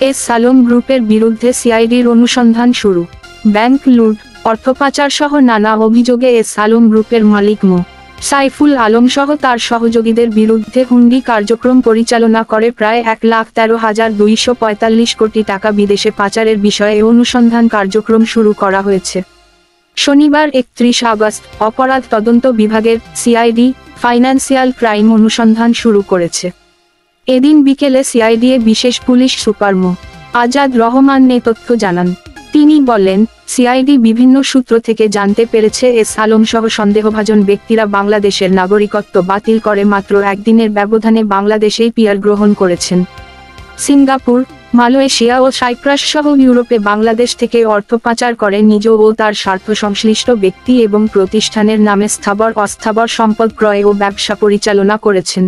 S Alam গ্রুপের বিরুদ্ধে সিআইডির অনুসন্ধান শুরু। ব্যাংক লুট, অর্থপাচার সহ নানা অভিযোগে এস আলম গ্রুপের মালিক মো. সাইফুল আলম সহ তার সহযোগীদের বিরুদ্ধে হুন্ডি কার্যক্রম পরিচালনা করে প্রায় 1,13,245 কোটি টাকা বিদেশে পাচারের বিষয়ে অনুসন্ধান কার্যক্রম শুরু করা হয়েছে। শনিবার 31 আগস্ট অপরাধ তদন্ত বিভাগের সিআইডি ফাইন্যান্সিয়াল ক্রাইম অনুসন্ধান শুরু করেছে। এদিন বিকেলে সিআইডি বিশেষ পুলিশ সুপার মো. আজাদ রহমান এ তথ্য জানান। তিনি বলেন, সিআইডি বিভিন্ন সূত্র থেকে জানতে পেরেছে এস আলম সহ সন্দেহভাজন ব্যক্তিরা বাংলাদেশের নাগরিকত্ব বাতিল করে মাত্র একদিনের ব্যবধানে বাংলাদেশেই পিআর গ্রহণ করেছেন। সিঙ্গাপুর, মালয়েশিয়া ও সাইপ্রাস সহ ইউরোপে বাংলাদেশ থেকে অর্থ পাচার করে নিজ ও তার স্বার্থ সংশ্লিষ্ট ব্যক্তি এবং প্রতিষ্ঠানের নামে স্থাবর অস্থাবর সম্পদ ক্রয় ও ব্যবসা পরিচালনা করেছেন।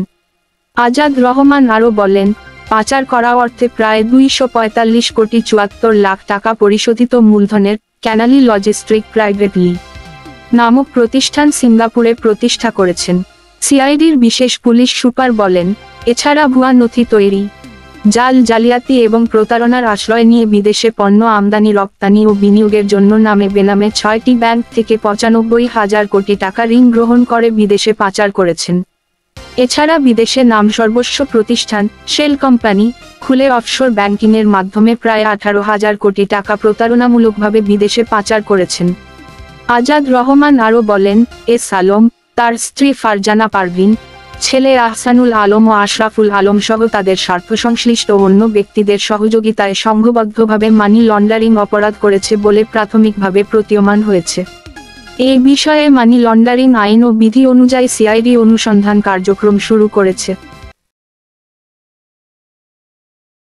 আজাদ রহমান আরও বলেন, পাচার করা অর্থে প্রায় 245 কোটি 74 লাখ টাকা পরিশোধিত মূলধনের ক্যানালি লজিস্টিক প্রাইভেট লি. নামক প্রতিষ্ঠান সিঙ্গাপুরে প্রতিষ্ঠা করেছেন। সিআইডির বিশেষ পুলিশ সুপার বলেন, এছাড়া ভুয়া নথি তৈরি, জালিয়াতি এবং প্রতারণার আশ্রয় নিয়ে বিদেশে পণ্য আমদানি রপ্তানি ও বিনিয়োগের জন্য নামে বেনামে 6টি ব্যাংক থেকে 95,000 কোটি টাকা ঋণ গ্রহণ করে বিদেশে পাচার করেছেন। এছাড়া বিদেশে নামসর্বস্ব প্রতিষ্ঠান শেল কোম্পানি খুলে অফশোর ব্যাংকিংয়ের মাধ্যমে প্রায় 18,000 কোটি টাকা প্রতারণামূলকভাবে বিদেশে পাচার করেছেন। আজাদ রহমান আরও বলেন, এস আলম, তার স্ত্রী ফারজানা পারভিন, ছেলে আহসানুল আলম ও আশরাফুল আলম সহ তাদের স্বার্থসংশ্লিষ্ট অন্য ব্যক্তিদের সহযোগিতায় সংঘবদ্ধভাবে মানি লন্ডারিং অপরাধ করেছে বলে প্রাথমিকভাবে প্রতীয়মান হয়েছে। এই বিষয়ে মানি লন্ডারিং আইন ও বিধি অনুযায়ী সিআইডি অনুসন্ধান কার্যক্রম শুরু করেছে।